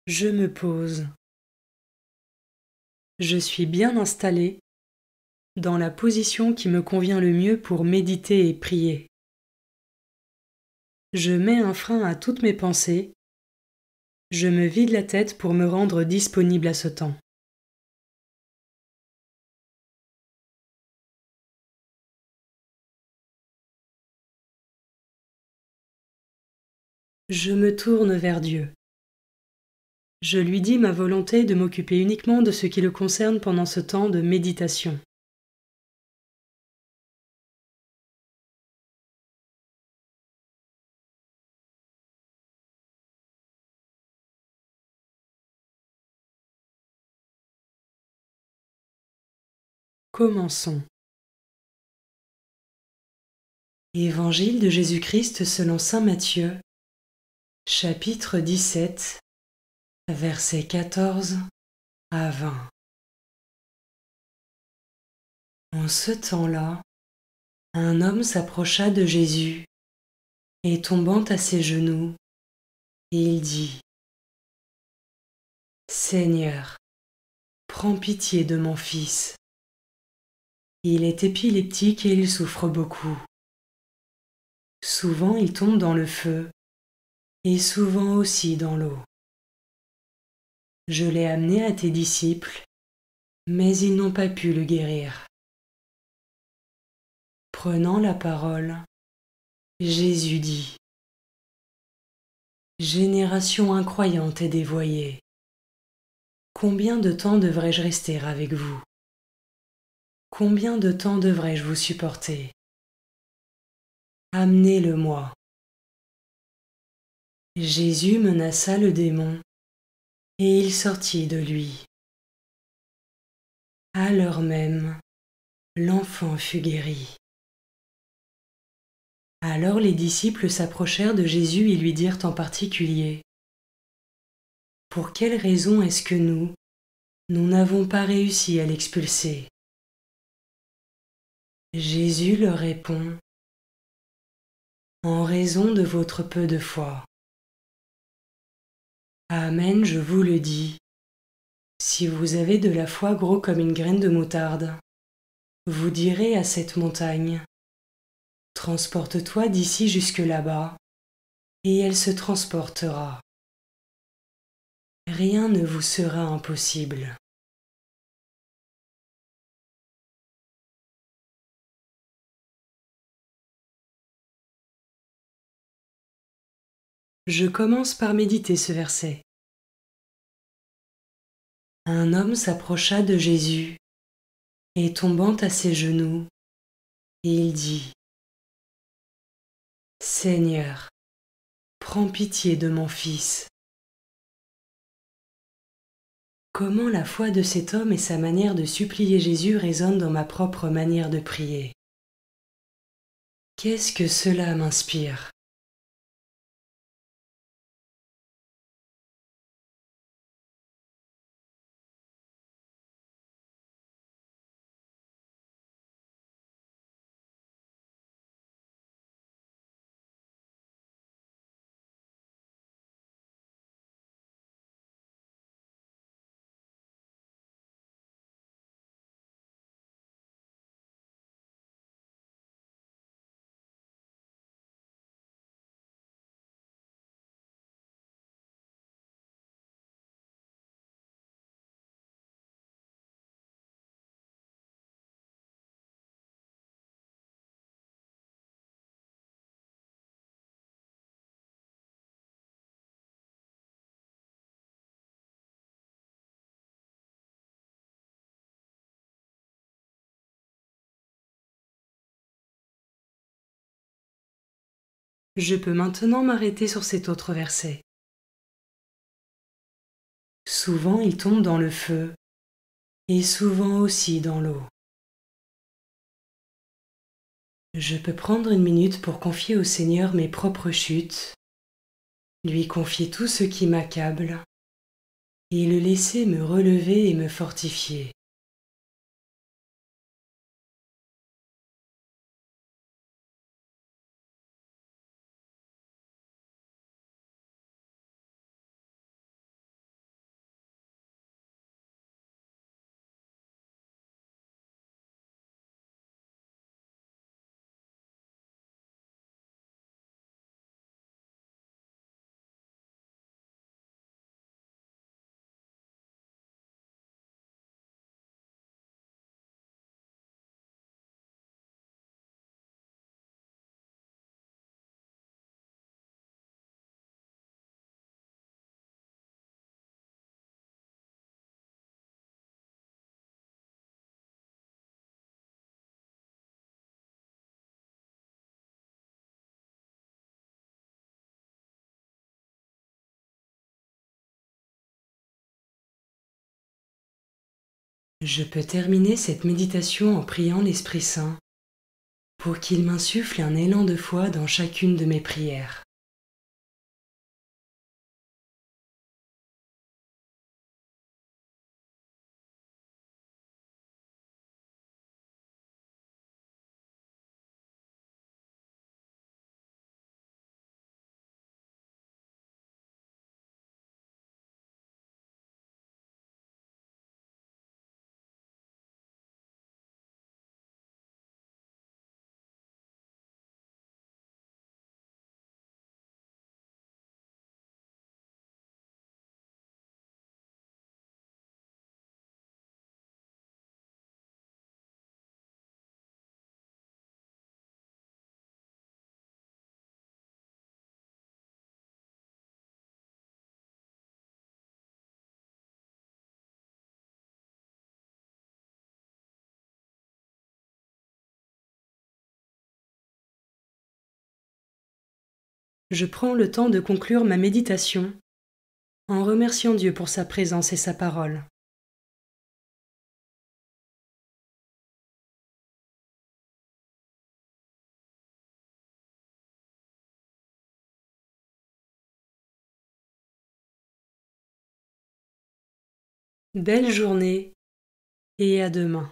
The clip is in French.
Je me pose. Je suis bien installé dans la position qui me convient le mieux pour méditer et prier. Je mets un frein à toutes mes pensées. Je me vide la tête pour me rendre disponible à ce temps. Je me tourne vers Dieu. Je lui dis ma volonté de m'occuper uniquement de ce qui le concerne pendant ce temps de méditation. Commençons. Évangile de Jésus-Christ selon saint Matthieu, chapitre 17, versets 14 à 20. En ce temps-là, un homme s'approcha de Jésus et tombant à ses genoux, il dit : « Seigneur, prends pitié de mon fils. Il est épileptique et il souffre beaucoup. Souvent il tombe dans le feu et souvent aussi dans l'eau. Je l'ai amené à tes disciples, mais ils n'ont pas pu le guérir. » Prenant la parole, Jésus dit : « Génération incroyante et dévoyée, combien de temps devrais-je rester avec vous ? Combien de temps devrais-je vous supporter ? Amenez-le-moi. » Jésus menaça le démon, et il sortit de lui. À l'heure même, l'enfant fut guéri. Alors les disciples s'approchèrent de Jésus et lui dirent en particulier : « Pour quelle raison est-ce que nous n'avons pas réussi à l'expulser ? » Jésus leur répond : « En raison de votre peu de foi. Amen, je vous le dis, si vous avez de la foi gros comme une graine de moutarde, vous direz à cette montagne : transporte-toi d'ici jusque là-bas, et elle se transportera. Rien ne vous sera impossible. » Je commence par méditer ce verset. Un homme s'approcha de Jésus et tombant à ses genoux, il dit : « Seigneur, prends pitié de mon fils. » Comment la foi de cet homme et sa manière de supplier Jésus résonnent dans ma propre manière de prier. Qu'est-ce que cela m'inspire ? Je peux maintenant m'arrêter sur cet autre verset. Souvent il tombe dans le feu, et souvent aussi dans l'eau. Je peux prendre une minute pour confier au Seigneur mes propres chutes, lui confier tout ce qui m'accable, et le laisser me relever et me fortifier. Je peux terminer cette méditation en priant l'Esprit Saint pour qu'il m'insuffle un élan de foi dans chacune de mes prières. Je prends le temps de conclure ma méditation en remerciant Dieu pour sa présence et sa parole. Belle journée et à demain.